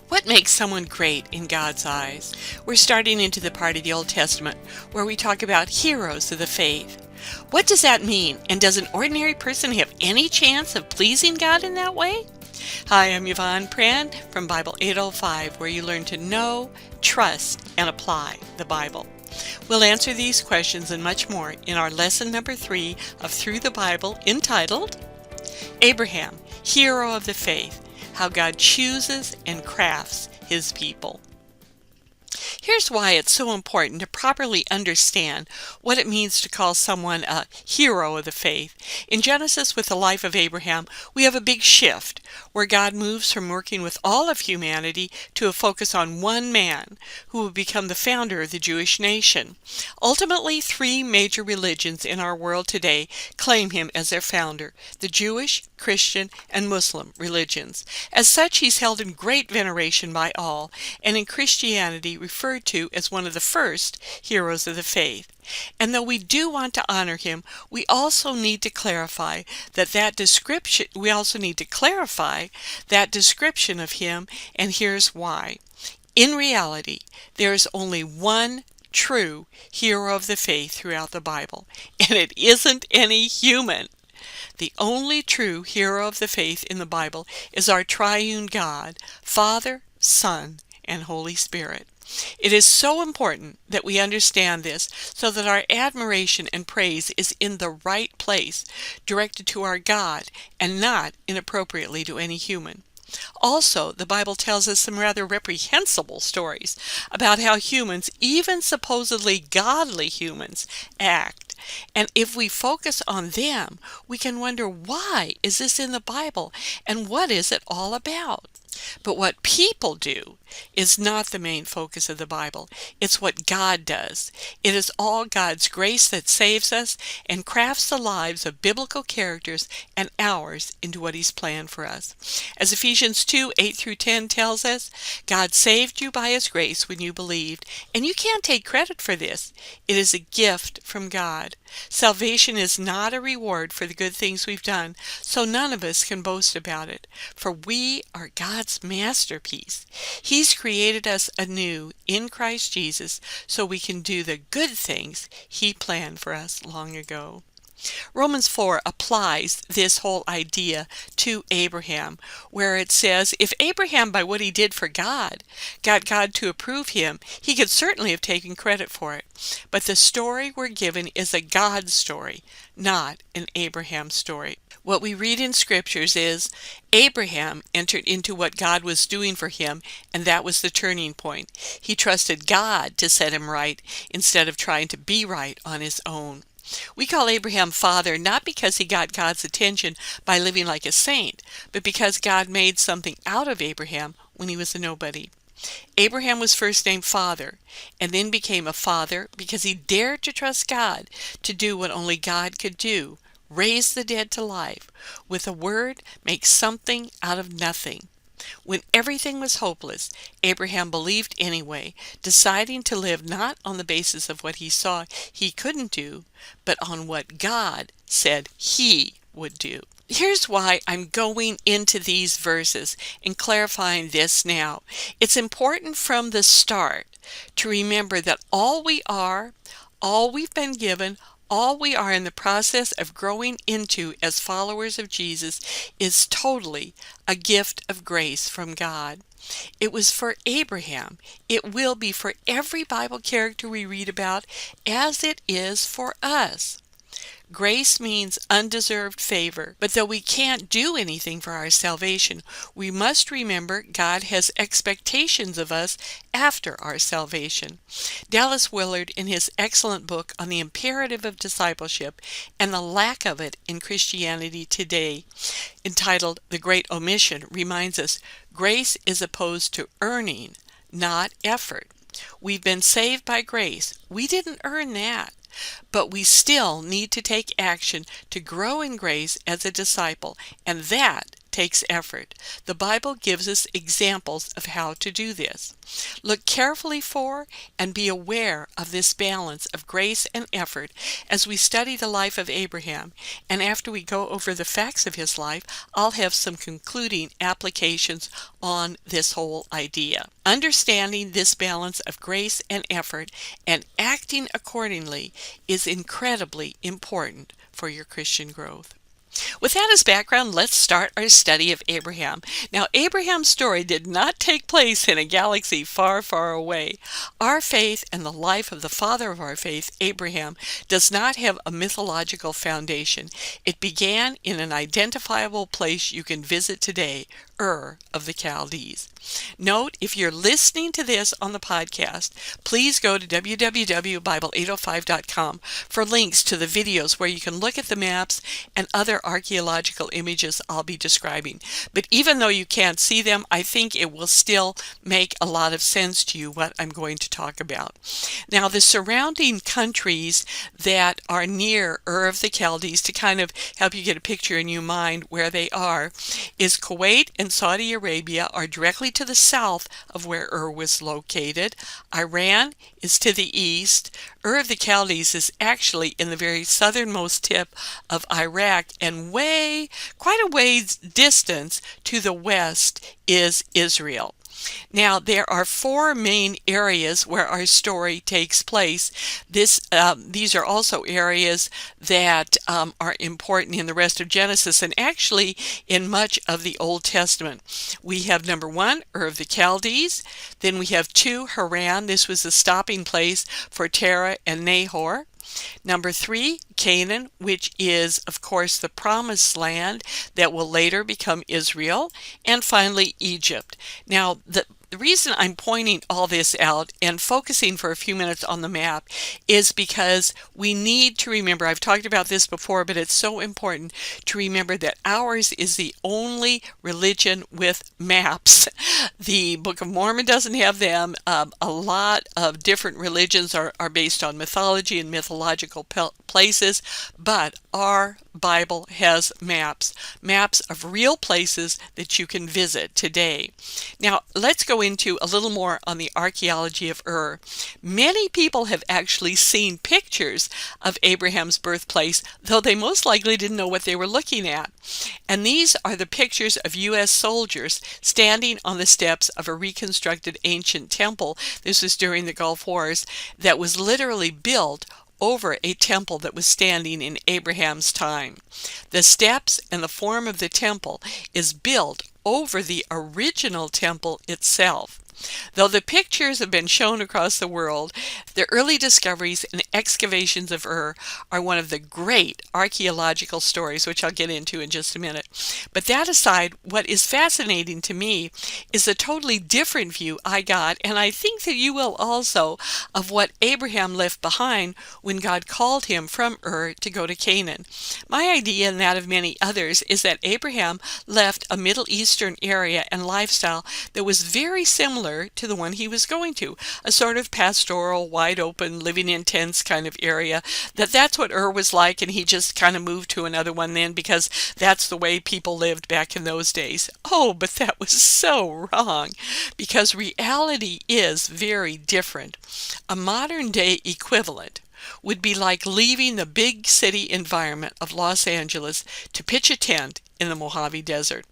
What makes someone great in God's eyes? We're starting into the part of the Old Testament where we talk about heroes of the faith. What does that mean? And does an ordinary person have any chance of pleasing God in that way? Hi, I'm Yvonne Pran from Bible 805, where you learn to know, trust, and apply the Bible. We'll answer these questions and much more in our lesson number 3 of Through the Bible, entitled Abraham, Hero of the Faith, How God Chooses and Crafts His People. Here's why it's so important to properly understand what it means to call someone a hero of the faith. In Genesis, with the life of Abraham, we have a big shift where God moves from working with all of humanity to a focus on one man who will become the founder of the Jewish nation. Ultimately, 3 major religions in our world today claim him as their founder: the Jewish, Christian, and Muslim religions. As such, he's held in great veneration by all, and in Christianity referred to as one of the first heroes of the faith. And though we do want to honor him, we also need to clarify that description of him, and here's why. In reality, there is only one true hero of the faith throughout the Bible, and it isn't any human. The only true hero of the faith in the Bible is our Triune God, Father, Son, and Holy Spirit. It is so important that we understand this so that our admiration and praise is in the right place, directed to our God and not inappropriately to any human. Also, the Bible tells us some rather reprehensible stories about how humans, even supposedly godly humans, act. And if we focus on them, we can wonder, why is this in the Bible and what is it all about? But what people do is not the main focus of the Bible. It's what God does. It is all God's grace that saves us and crafts the lives of biblical characters and ours into what He's planned for us. As Ephesians 2:8-10 tells us, God saved you by His grace when you believed, and you can't take credit for this. It is a gift from God. Salvation is not a reward for the good things we've done, so none of us can boast about it, for we are God's masterpiece. He's created us anew in Christ Jesus so we can do the good things He planned for us long ago. Romans 4 applies this whole idea to Abraham, where it says, if Abraham, by what he did for God, got God to approve him, he could certainly have taken credit for it. But the story we're given is a God story, not an Abraham story. What we read in scriptures is Abraham entered into what God was doing for him, and that was the turning point. He trusted God to set him right instead of trying to be right on his own. We call Abraham father not because he got God's attention by living like a saint, but because God made something out of Abraham when he was a nobody. Abraham was first named Father, and then became a father because he dared to trust God to do what only God could do: raise the dead to life, with a word make something out of nothing. When everything was hopeless, Abraham believed anyway, deciding to live not on the basis of what he saw he couldn't do, but on what God said he would do. Here's why I'm going into these verses and clarifying this now. It's important from the start to remember that all we are, all we've been given, all we are in the process of growing into as followers of Jesus is totally a gift of grace from God. It was for Abraham. It will be for every Bible character we read about, as it is for us. Grace means undeserved favor, but though we can't do anything for our salvation, we must remember God has expectations of us after our salvation. Dallas Willard, in his excellent book on the imperative of discipleship and the lack of it in Christianity today, entitled The Great Omission, reminds us grace is opposed to earning, not effort. We've been saved by grace. We didn't earn that. But we still need to take action to grow in grace as a disciple, and that takes effort. The Bible gives us examples of how to do this. Look carefully for and be aware of this balance of grace and effort as we study the life of Abraham, and after we go over the facts of his life, I'll have some concluding applications on this whole idea. Understanding this balance of grace and effort and acting accordingly is incredibly important for your Christian growth. With that as background, let's start our study of Abraham. Now, Abraham's story did not take place in a galaxy far, far away. Our faith and the life of the father of our faith, Abraham, does not have a mythological foundation. It began in an identifiable place you can visit today, Ur of the Chaldees. Note, if you're listening to this on the podcast, please go to www.bible805.com for links to the videos where you can look at the maps and other archaeological images I'll be describing. But even though you can't see them, I think it will still make a lot of sense to you what I'm going to talk about. Now, the surrounding countries that are near Ur of the Chaldees, to kind of help you get a picture in your mind where they are, is Kuwait and Saudi Arabia are directly to the south of where Ur was located. Iran is to the east. Ur of the Chaldees is actually in the very southernmost tip of Iraq, and quite a ways distance to the west is Israel. Now, there are four main areas where our story takes place. These are also areas that are important in the rest of Genesis and actually in much of the Old Testament. We have number 1, Ur of the Chaldees. Then we have 2, Haran. This was the stopping place for Terah and Nahor. Number 3, Canaan, which is, of course, the promised land that will later become Israel. And finally, Egypt. Now, the reason I'm pointing all this out and focusing for a few minutes on the map is because we need to remember, I've talked about this before, but it's so important to remember that ours is the only religion with maps. The Book of Mormon doesn't have them. A lot of different religions are based on mythology and mythological places, but our Bible has maps of real places that you can visit today. Now, let's go into a little more on the archaeology of Ur. Many people have actually seen pictures of Abraham's birthplace, though they most likely didn't know what they were looking at. And these are the pictures of U.S. soldiers standing on the steps of a reconstructed ancient temple. This was during the Gulf Wars, that was literally built over a temple that was standing in Abraham's time. The steps and the form of the temple is built over the original temple itself. Though the pictures have been shown across the world, the early discoveries and excavations of Ur are one of the great archaeological stories, which I'll get into in just a minute. But that aside, what is fascinating to me is a totally different view I got, and I think that you will also, of what Abraham left behind when God called him from Ur to go to Canaan. My idea, and that of many others, is that Abraham left a Middle Eastern area and lifestyle that was very similar to the one he was going to, a sort of pastoral, wide open, living in tents kind of area. That's what Ur was like, and he just kind of moved to another one then because that's the way people lived back in those days. Oh, but that was so wrong, because reality is very different. A modern day equivalent would be like leaving the big city environment of Los Angeles to pitch a tent in the Mojave Desert.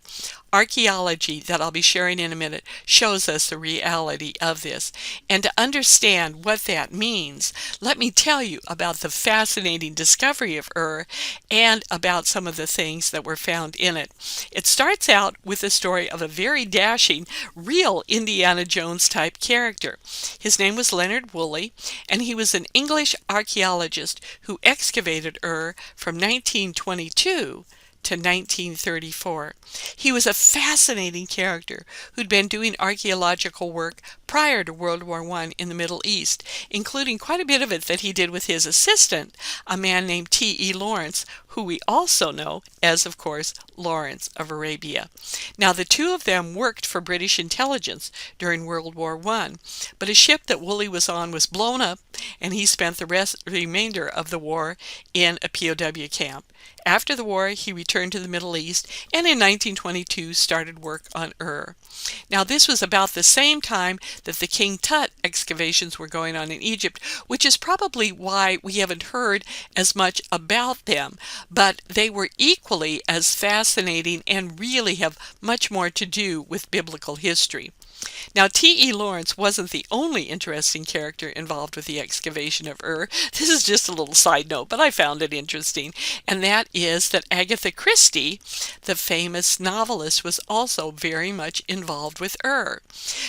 Archaeology, that I'll be sharing in a minute, shows us the reality of this. And to understand what that means, let me tell you about the fascinating discovery of Ur and about some of the things that were found in it. It starts out with the story of a very dashing, real Indiana Jones type character. His name was Leonard Woolley, and he was an English archaeologist who excavated Ur from 1922 to 1934. He was a fascinating character who'd been doing archaeological work prior to World War I in the Middle East, including quite a bit of it that he did with his assistant, a man named T.E. Lawrence, who we also know as, of course, Lawrence of Arabia. Now, the two of them worked for British intelligence during World War I, but a ship that Woolley was on was blown up, and he spent the remainder of the war in a POW camp. After the war, he returned to the Middle East, and in 1922 started work on Ur. Now, this was about the same time that the King Tut excavations were going on in Egypt, which is probably why we haven't heard as much about them, but they were equally as fascinating and really have much more to do with biblical history. Now, T.E. Lawrence wasn't the only interesting character involved with the excavation of Ur. This is just a little side note, but I found it interesting. And that is that Agatha Christie, the famous novelist, was also very much involved with Ur.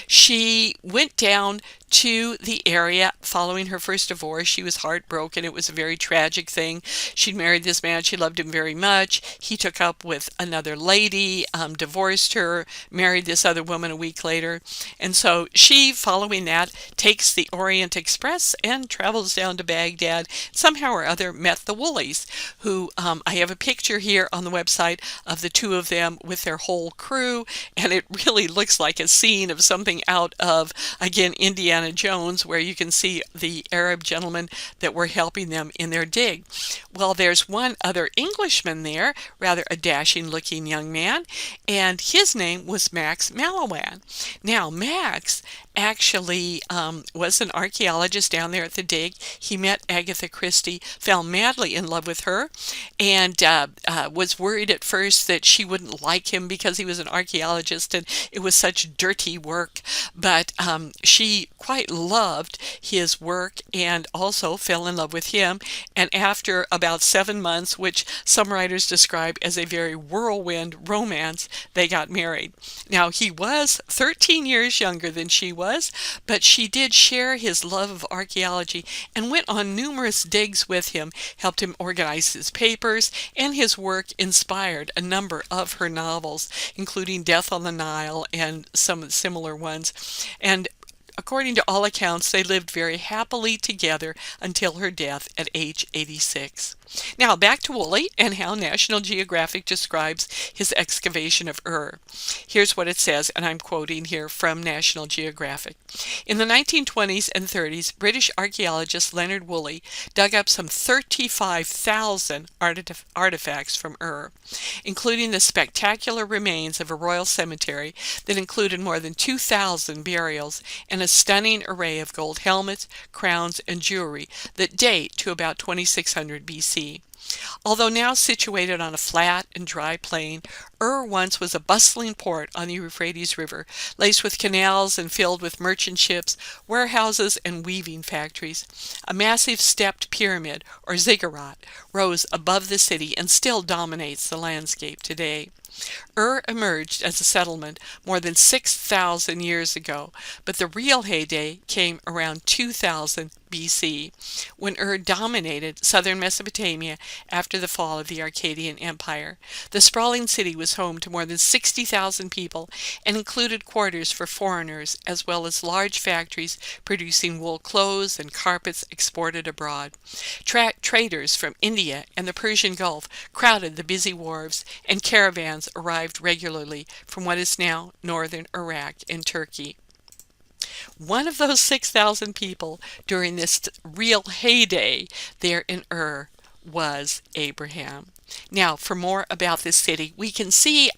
She went down to the area following her first divorce. She was heartbroken. It was a very tragic thing. She'd married this man. She loved him very much. He took up with another lady, divorced her, married this other woman a week later. And so she, following that, takes the Orient Express and travels down to Baghdad. Somehow or other met the Woolleys, who I have a picture here on the website of the two of them with their whole crew, and it really looks like a scene of something out of, again, Indiana Jones, where you can see the Arab gentlemen that were helping them in their dig. Well, there's one other Englishman there, rather a dashing-looking young man, and his name was Max Mallowan. Now, Max actually was an archaeologist down there at the dig. He met Agatha Christie, fell madly in love with her, and was worried at first that she wouldn't like him because he was an archaeologist and it was such dirty work. But she quite loved his work and also fell in love with him. And after about 7 months, which some writers describe as a very whirlwind romance, they got married. Now, he was 13 years younger than she was, but she did share his love of archaeology and went on numerous digs with him, helped him organize his papers, and his work inspired a number of her novels, including Death on the Nile and some similar ones. And according to all accounts, they lived very happily together until her death at age 86. Now, back to Woolley and how National Geographic describes his excavation of Ur. Here's what it says, and I'm quoting here from National Geographic. In the 1920s and 30s, British archaeologist Leonard Woolley dug up some 35,000 artifacts from Ur, including the spectacular remains of a royal cemetery that included more than 2,000 burials and a stunning array of gold helmets, crowns, and jewelry that date to about 2600 BC. Although now situated on a flat and dry plain, Ur once was a bustling port on the Euphrates River, laced with canals and filled with merchant ships, warehouses, and weaving factories. A massive stepped pyramid, or ziggurat, rose above the city and still dominates the landscape today. Ur emerged as a settlement more than 6,000 years ago, but the real heyday came around 2000 BC, when Ur dominated southern Mesopotamia after the fall of the Akkadian Empire. The sprawling city was home to more than 60,000 people and included quarters for foreigners, as well as large factories producing wool clothes and carpets exported abroad. Traders from India and the Persian Gulf crowded the busy wharves, and caravans arrived regularly from what is now northern Iraq and Turkey. One of those 6,000 people during this real heyday there in Ur was Abraham. Now, for more about this city, we can see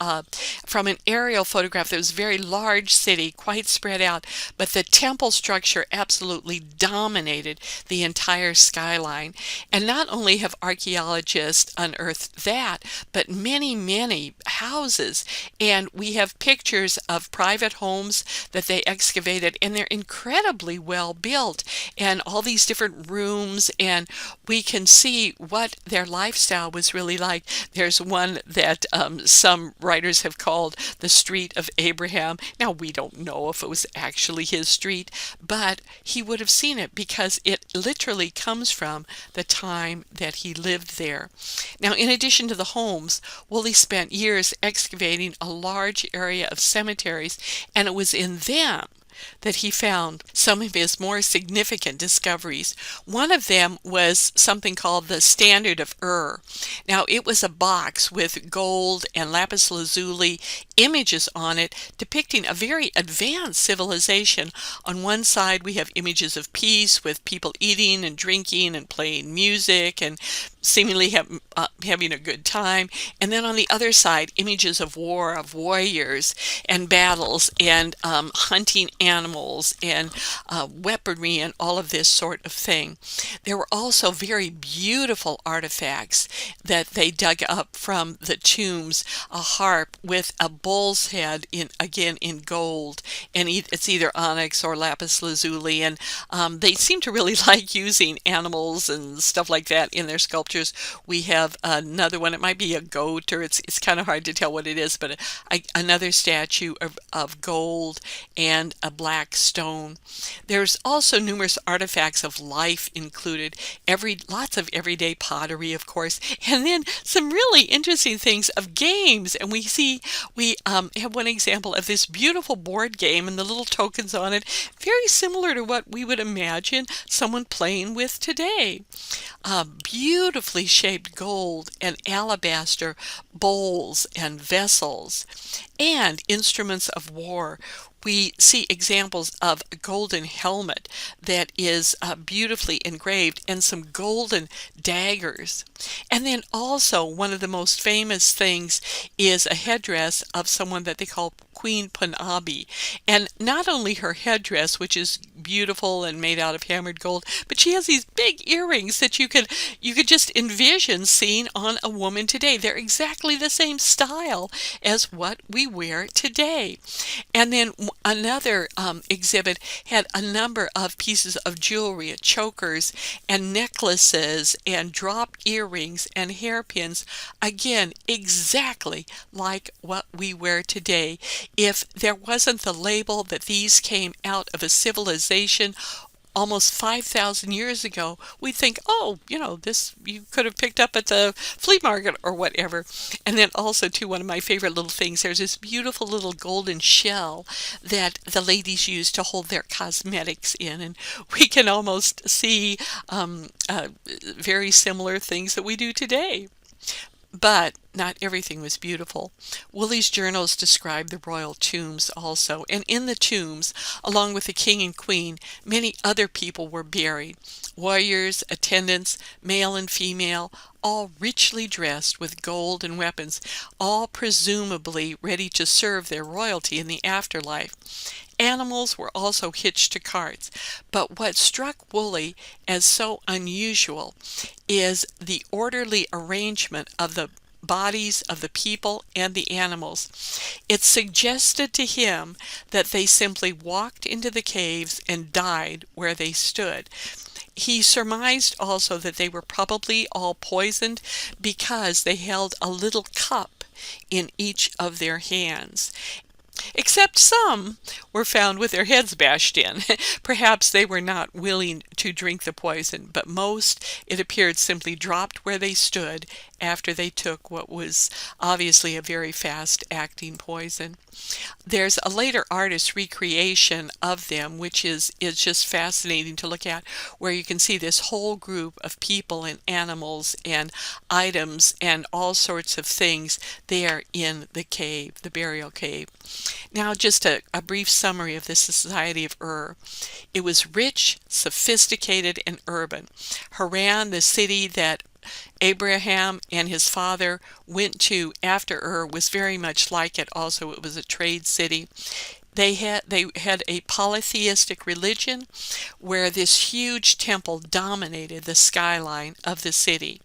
from an aerial photograph that was a very large city, quite spread out, but the temple structure absolutely dominated the entire skyline. And not only have archaeologists unearthed that, but many, many houses. And we have pictures of private homes that they excavated, and they're incredibly well built, and all these different rooms, and we can see what their lifestyle was really like. There's one that some writers have called the Street of Abraham. Now, we don't know if it was actually his street, but he would have seen it because it literally comes from the time that he lived there. Now, in addition to the homes, Woolley spent years excavating a large area of cemeteries, and it was in them that he found some of his more significant discoveries. One of them was something called the Standard of Ur. Now, it was a box with gold and lapis lazuli images on it depicting a very advanced civilization. On one side, we have images of peace with people eating and drinking and playing music and seemingly having a good time. And then on the other side, images of war, of warriors and battles and hunting animals and weaponry and all of this sort of thing. There were also very beautiful artifacts that they dug up from the tombs, a harp with a bull's head again in gold, and it's either onyx or lapis lazuli, and they seem to really like using animals and stuff like that in their sculptures. We have another one, it might be a goat, or it's kind of hard to tell what it is, but another statue of gold and a black stone. There's also numerous artifacts of life included, lots of everyday pottery, of course, and then some really interesting things of games. And we have one example of this beautiful board game and the little tokens on it, very similar to what we would imagine someone playing with today. Beautifully shaped gold and alabaster bowls and vessels, and instruments of war. We see examples of a golden helmet that is beautifully engraved, and some golden daggers. And then also one of the most famous things is a headdress of someone that they call Queen Puabi. And not only her headdress, which is beautiful and made out of hammered gold, but she has these big earrings that you could just envision seeing on a woman today. They're exactly the same style as what we wear today. And then another exhibit had a number of pieces of jewelry, chokers and necklaces and drop earrings and hairpins, again exactly like what we wear today. If there wasn't the label that these came out of a civilization almost 5,000 years ago, we'd think, oh, this you could have picked up at the flea market or whatever. And then also, too, one of my favorite little things, there's this beautiful little golden shell that the ladies use to hold their cosmetics in. And we can almost see very similar things that we do today. But not everything was beautiful. Woolley's journals describe the royal tombs also, and in the tombs, along with the king and queen, many other people were buried. Warriors, attendants, male and female, all richly dressed with gold and weapons, all presumably ready to serve their royalty in the afterlife. Animals were also hitched to carts, but what struck Woolley as so unusual is the orderly arrangement of the bodies of the people and the animals. It suggested to him that they simply walked into the caves and died where they stood. He surmised also that they were probably all poisoned because they held a little cup in each of their hands. Except some were found with their heads bashed in. Perhaps they were not willing to drink the poison, but most, it appeared, simply dropped where they stood after they took what was obviously a very fast-acting poison. There's a later artist's recreation of them, which is just fascinating to look at, where you can see this whole group of people and animals and items and all sorts of things there in the cave, the burial cave. Now, just a brief summary of the society of Ur. It was rich, sophisticated, and urban. Haran, the city that Abraham and his father went to after Ur, was very much like it. Also, it was a trade city. They had a polytheistic religion where this huge temple dominated the skyline of the city.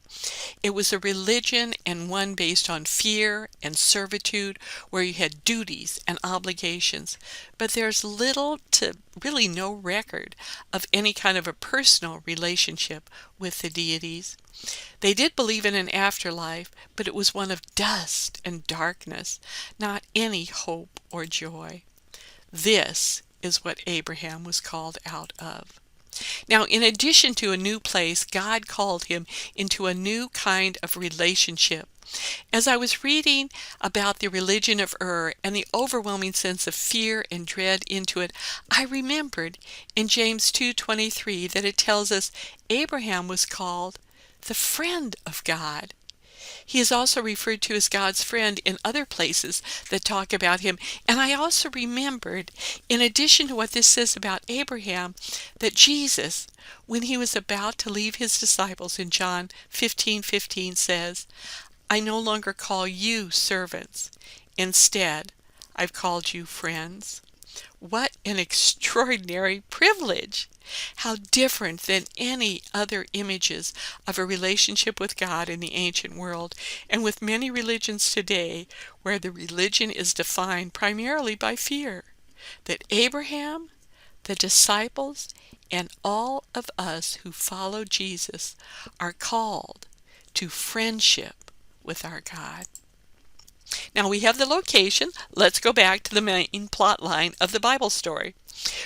It was a religion, and one based on fear and servitude, where you had duties and obligations. But there's little to really no record of any kind of a personal relationship with the deities. They did believe in an afterlife, but it was one of dust and darkness, not any hope or joy. This is what Abraham was called out of. Now, in addition to a new place, God called him into a new kind of relationship. As I was reading about the religion of Ur and the overwhelming sense of fear and dread into it, I remembered in James 2:23 that it tells us Abraham was called the friend of God. He is also referred to as God's friend in other places that talk about him. And I also remembered, in addition to what this says about Abraham, that Jesus, when he was about to leave his disciples in John 15:15 says, I no longer call you servants. Instead, I've called you friends. What an extraordinary privilege! How different than any other images of a relationship with God in the ancient world, and with many religions today, where the religion is defined primarily by fear. That Abraham, the disciples, and all of us who follow Jesus are called to friendship with our God. Now we have the location. Let's go back to the main plot line of the Bible story.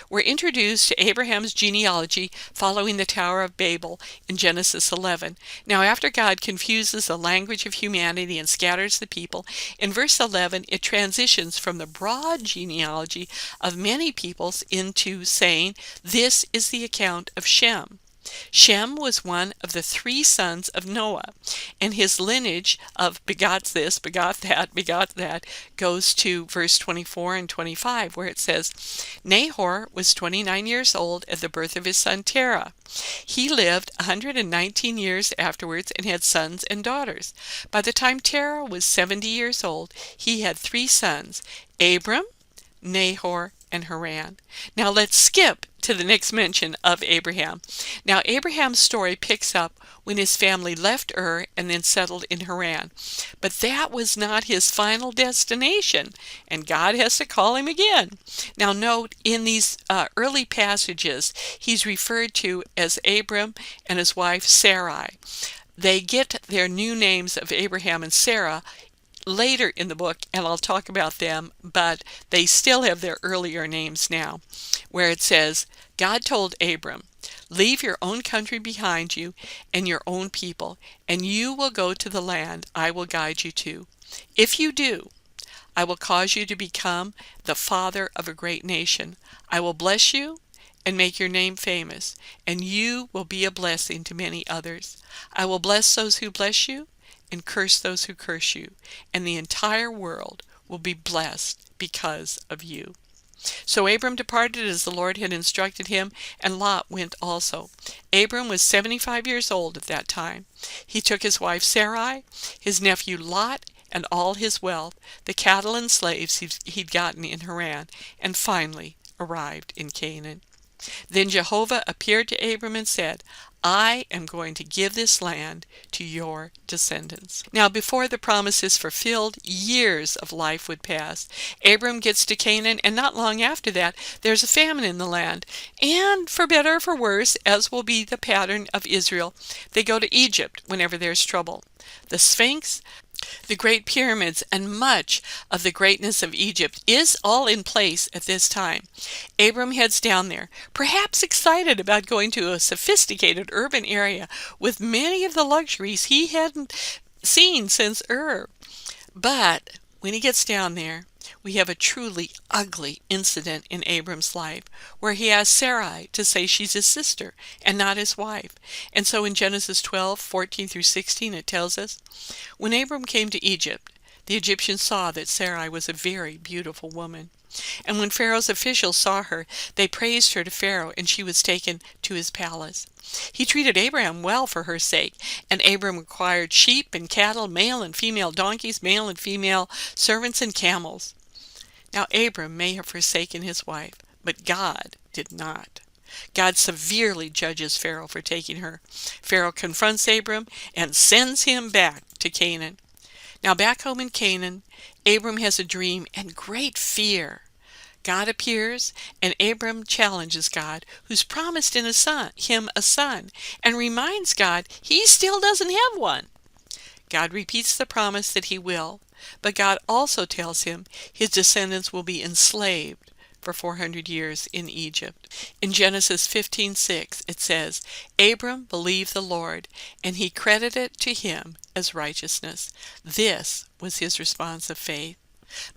We're introduced to Abraham's genealogy following the Tower of Babel in Genesis 11. Now, after God confuses the language of humanity and scatters the people, in verse 11 it transitions from the broad genealogy of many peoples into saying, this is the account of Shem. Shem was one of the 3 sons of Noah, and his lineage of begot this, begot that, goes to verse 24 and 25, where it says, Nahor was 29 years old at the birth of his son Terah. He lived 119 years afterwards and had sons and daughters. By the time Terah was 70 years old, he had 3 sons, Abram, Nahor, and Haran. Now let's skip to the next mention of Abraham. Now Abraham's story picks up when his family left Ur and then settled in Haran. But that was not his final destination, and God has to call him again. Now note, in these early passages, he's referred to as Abram and his wife Sarai. They get their new names of Abraham and Sarah later in the book, and I'll talk about them, but they still have their earlier names now, where it says, God told Abram, leave your own country behind you and your own people, and you will go to the land I will guide you to. If you do, I will cause you to become the father of a great nation. I will bless you and make your name famous, and you will be a blessing to many others. I will bless those who bless you, and curse those who curse you, and the entire world will be blessed because of you. So Abram departed as the Lord had instructed him, and Lot went also. Abram was 75 years old at that time. He took his wife Sarai, his nephew Lot, and all his wealth, the cattle and slaves he'd gotten in Haran, and finally arrived in Canaan. Then Jehovah appeared to Abram and said, I am going to give this land to your descendants. Now, before the promise is fulfilled, years of life would pass. Abram gets to Canaan, and not long after that, there's a famine in the land. And for better or for worse, as will be the pattern of Israel, they go to Egypt whenever there's trouble. The Sphinx, the Great Pyramids, and much of the greatness of Egypt is all in place at this time. Abram heads down there, perhaps excited about going to a sophisticated urban area with many of the luxuries he hadn't seen since Ur. But when he gets down there, we have a truly ugly incident in Abram's life, where he asks Sarai to say she's his sister and not his wife. And so in Genesis 12:14 through 16, it tells us, when Abram came to Egypt, the Egyptians saw that Sarai was a very beautiful woman. And when Pharaoh's officials saw her, they praised her to Pharaoh, and she was taken to his palace. He treated Abraham well for her sake, and Abram acquired sheep and cattle, male and female donkeys, male and female servants, and camels. Now Abram may have forsaken his wife, but God did not. God severely judges Pharaoh for taking her. Pharaoh confronts Abram and sends him back to Canaan. Now back home in Canaan, Abram has a dream and great fear. God appears, and Abram challenges God, who's promised him a son, and reminds God he still doesn't have one. God repeats the promise that he will, but God also tells him his descendants will be enslaved for 400 years in Egypt. In Genesis 15:6 it says, Abram believed the Lord, and he credited it to him as righteousness. This was his response of faith.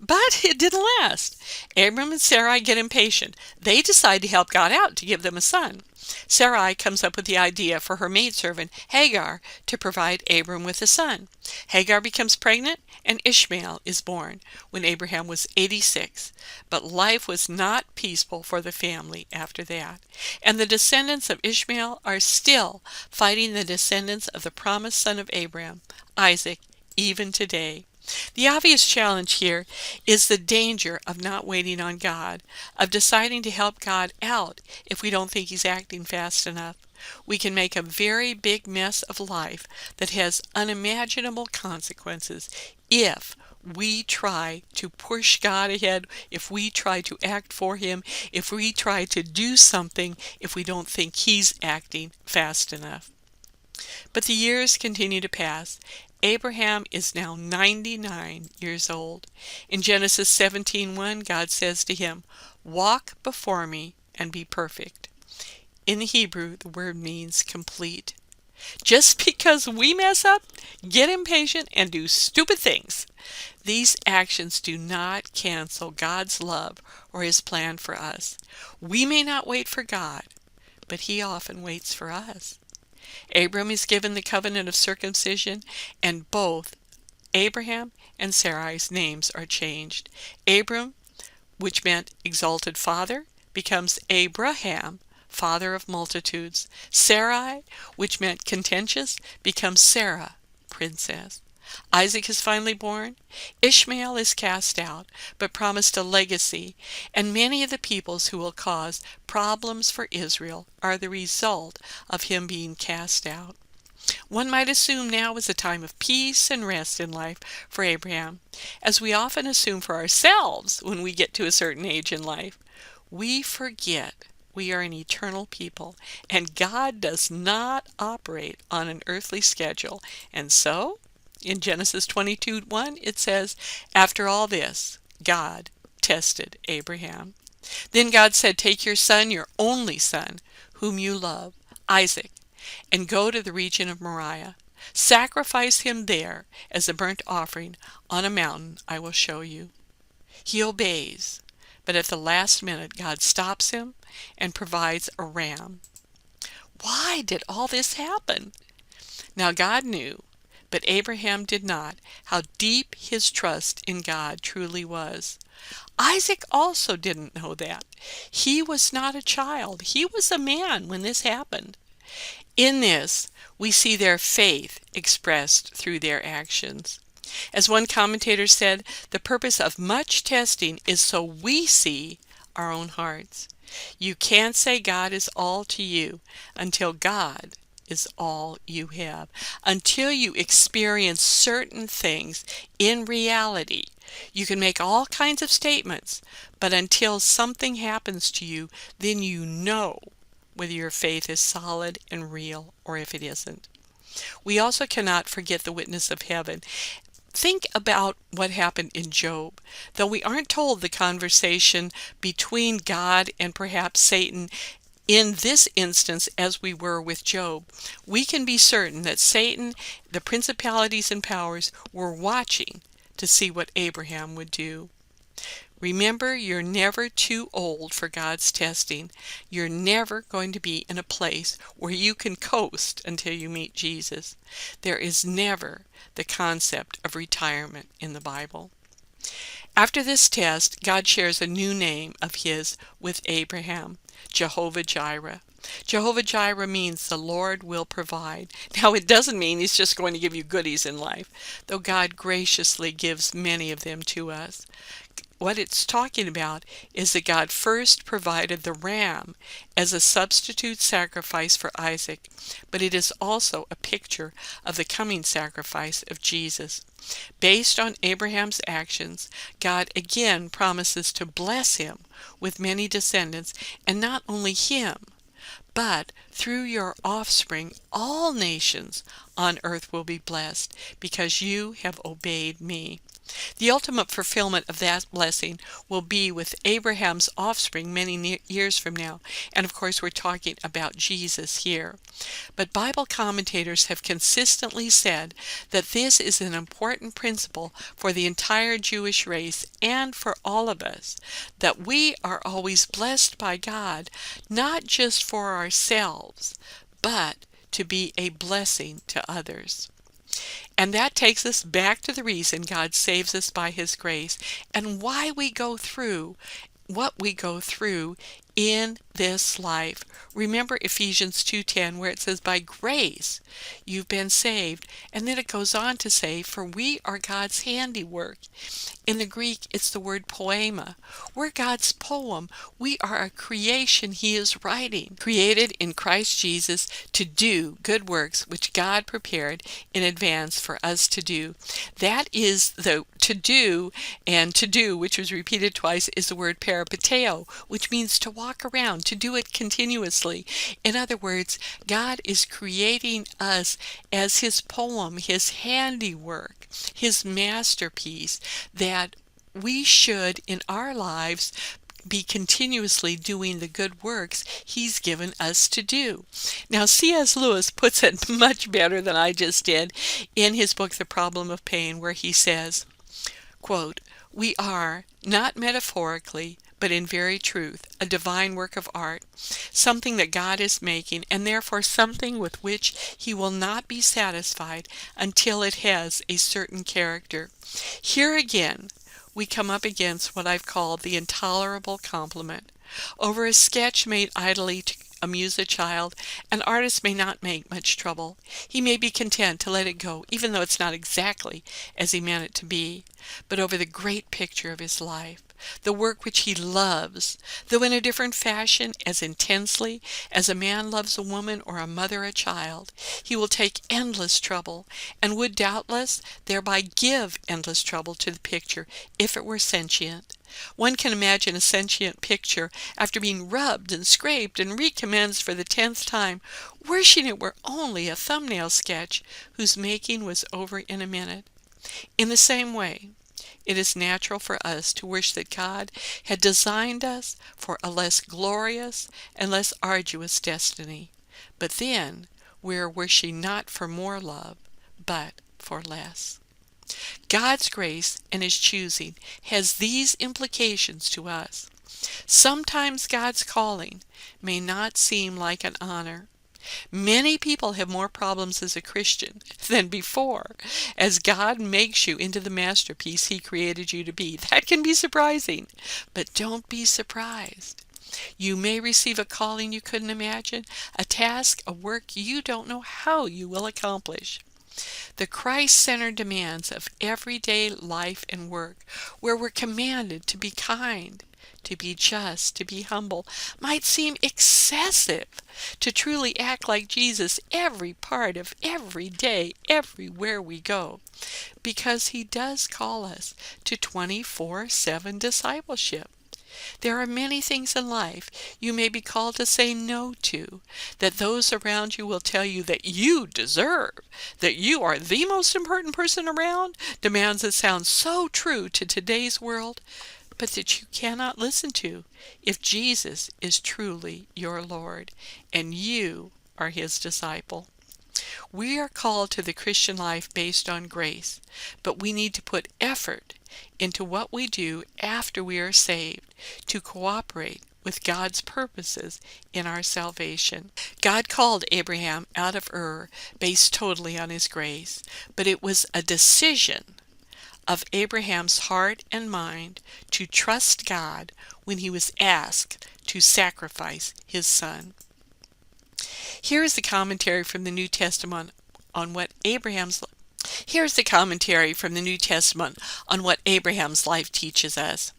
But it didn't last. Abram and Sarai get impatient. They decide to help God out to give them a son. Sarai comes up with the idea for her maidservant Hagar to provide Abram with a son. Hagar becomes pregnant, and Ishmael is born when Abraham was 86. But life was not peaceful for the family after that. And the descendants of Ishmael are still fighting the descendants of the promised son of Abraham, Isaac, even today. The obvious challenge here is the danger of not waiting on God, of deciding to help God out if we don't think he's acting fast enough. We can make a very big mess of life that has unimaginable consequences if we try to push God ahead, if we try to act for him, if we try to do something if we don't think he's acting fast enough. But the years continue to pass. Abraham is now 99 years old. In Genesis 17:1, God says to him, "Walk before me and be perfect." In the Hebrew, the word means complete. Just because we mess up, get impatient, and do stupid things, these actions do not cancel God's love or his plan for us. We may not wait for God, but he often waits for us. Abram is given the covenant of circumcision, and both Abraham and Sarai's names are changed. Abram, which meant exalted father, becomes Abraham, father of multitudes. Sarai, which meant contentious, becomes Sarah, princess. Isaac is finally born. Ishmael is cast out, but promised a legacy, and many of the peoples who will cause problems for Israel are the result of him being cast out. One might assume now is a time of peace and rest in life for Abraham, as we often assume for ourselves when we get to a certain age in life. We forget we are an eternal people, and God does not operate on an earthly schedule, and so in Genesis 22:1, it says, after all this, God tested Abraham. Then God said, take your son, your only son, whom you love, Isaac, and go to the region of Moriah. Sacrifice him there as a burnt offering on a mountain I will show you. He obeys, but at the last minute God stops him and provides a ram. Why did all this happen? Now God knew, but Abraham did not, how deep his trust in God truly was. Isaac also didn't know that. He was not a child. He was a man when this happened. In this, we see their faith expressed through their actions. As one commentator said, the purpose of much testing is so we see our own hearts. You can't say God is all to you until God is all you have. Until you experience certain things in reality, you can make all kinds of statements, but until something happens to you, then you know whether your faith is solid and real or if it isn't. We also cannot forget the witness of heaven. Think about what happened in Job. Though we aren't told the conversation between God and perhaps Satan in this instance as we were with Job, we can be certain that Satan, the principalities and powers, were watching to see what Abraham would do. Remember, you're never too old for God's testing. You're never going to be in a place where you can coast until you meet Jesus. There is never the concept of retirement in the Bible. After this test, God shares a new name of his with Abraham, Jehovah Jireh. Jehovah Jireh means the Lord will provide. Now, it doesn't mean he's just going to give you goodies in life, though God graciously gives many of them to us. What it's talking about is that God first provided the ram as a substitute sacrifice for Isaac, but it is also a picture of the coming sacrifice of Jesus. Based on Abraham's actions, God again promises to bless him with many descendants, and not only him, but through your offspring all nations on earth will be blessed, because you have obeyed me. The ultimate fulfillment of that blessing will be with Abraham's offspring many years from now. And of course, we're talking about Jesus here. But Bible commentators have consistently said that this is an important principle for the entire Jewish race and for all of us, that we are always blessed by God, not just for ourselves, but to be a blessing to others. And that takes us back to the reason God saves us by His grace and why we go through what we go through in this life. Remember Ephesians 2:10, where it says, by grace you've been saved. And then it goes on to say, for we are God's handiwork. In the Greek, it's the word poema. We're God's poem. We are a creation He is writing, created in Christ Jesus to do good works which God prepared in advance for us to do. That is the to do, and to do, which was repeated twice, is the word peripateo, which means to walk around, to do it continuously. In other words, God is creating us as His poem, His handiwork, His masterpiece, that we should in our lives be continuously doing the good works He's given us to do. Now, C.S. Lewis puts it much better than I just did in his book, The Problem of Pain, where he says, quote, we are, not metaphorically, but in very truth, a divine work of art, something that God is making, and therefore something with which He will not be satisfied until it has a certain character. Here again, we come up against what I've called the intolerable compliment. Over a sketch made idly to amuse a child, an artist may not make much trouble. He may be content to let it go, even though it's not exactly as he meant it to be. But over the great picture of his life, the work which he loves, though in a different fashion, as intensely as a man loves a woman or a mother a child, he will take endless trouble, and would doubtless thereby give endless trouble to the picture if it were sentient. One can imagine a sentient picture, after being rubbed and scraped and recommenced for the 10th time, wishing it were only a thumbnail sketch whose making was over in a minute. In the same way, it is natural for us to wish that God had designed us for a less glorious and less arduous destiny. But then we are wishing not for more love, but for less. God's grace and His choosing has these implications to us. Sometimes God's calling may not seem like an honor. Many people have more problems as a Christian than before, as God makes you into the masterpiece He created you to be. That can be surprising, but don't be surprised. You may receive a calling you couldn't imagine, a task, a work you don't know how you will accomplish. The Christ-centered demands of everyday life and work, where we're commanded to be kind, to be just, to be humble, might seem excessive. To truly act like Jesus every part of every day, everywhere we go, because He does call us to 24/7 discipleship. There are many things in life you may be called to say no to, that those around you will tell you that you deserve, that you are the most important person around, demands that sound so true to today's world, but that you cannot listen to if Jesus is truly your Lord and you are His disciple. We are called to the Christian life based on grace, but we need to put effort into what we do after we are saved to cooperate with God's purposes in our salvation. God called Abraham out of Ur based totally on His grace, but it was a decision of Abraham's heart and mind to trust God when he was asked to sacrifice his son. Here is the commentary from the New Testament on what Abraham's life teaches us.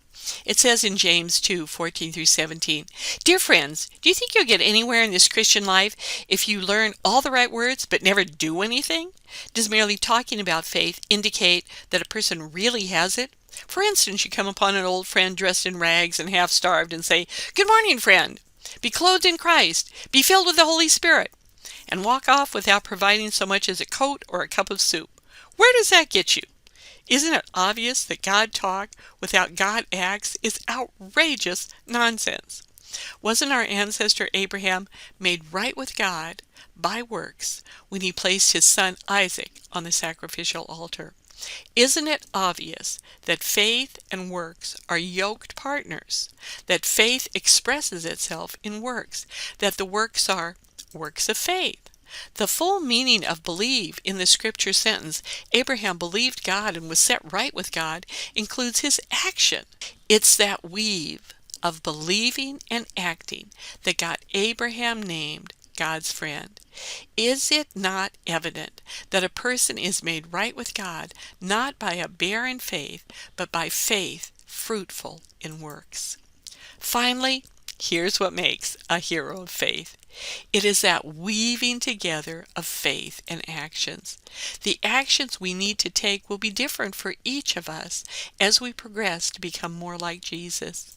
It says in James 2:14-17, Dear friends, do you think you'll get anywhere in this Christian life if you learn all the right words but never do anything? Does merely talking about faith indicate that a person really has it? For instance, you come upon an old friend dressed in rags and half-starved and say, Good morning, friend. Be clothed in Christ. Be filled with the Holy Spirit. And walk off without providing so much as a coat or a cup of soup. Where does that get you? Isn't it obvious that God talk without God acts is outrageous nonsense? Wasn't our ancestor Abraham made right with God by works when he placed his son Isaac on the sacrificial altar? Isn't it obvious that faith and works are yoked partners, that faith expresses itself in works, that the works are works of faith? The full meaning of believe in the scripture sentence, Abraham believed God and was set right with God, includes his action. It's that weave of believing and acting that got Abraham named God's friend. Is it not evident that a person is made right with God not by a barren faith, but by faith fruitful in works? Finally, here's what makes a hero of faith. It is that weaving together of faith and actions. The actions we need to take will be different for each of us as we progress to become more like Jesus.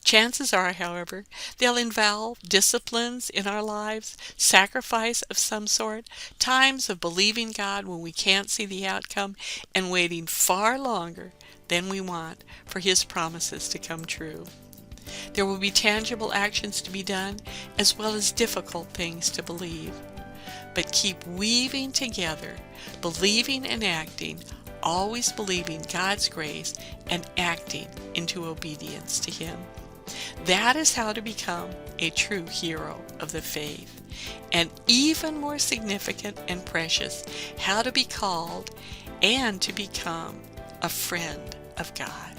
Chances are, however, they'll involve disciplines in our lives, sacrifice of some sort, times of believing God when we can't see the outcome, and waiting far longer than we want for His promises to come true. There will be tangible actions to be done, as well as difficult things to believe. But keep weaving together, believing and acting, always believing God's grace and acting into obedience to Him. That is how to become a true hero of the faith. And even more significant and precious, how to be called and to become a friend of God.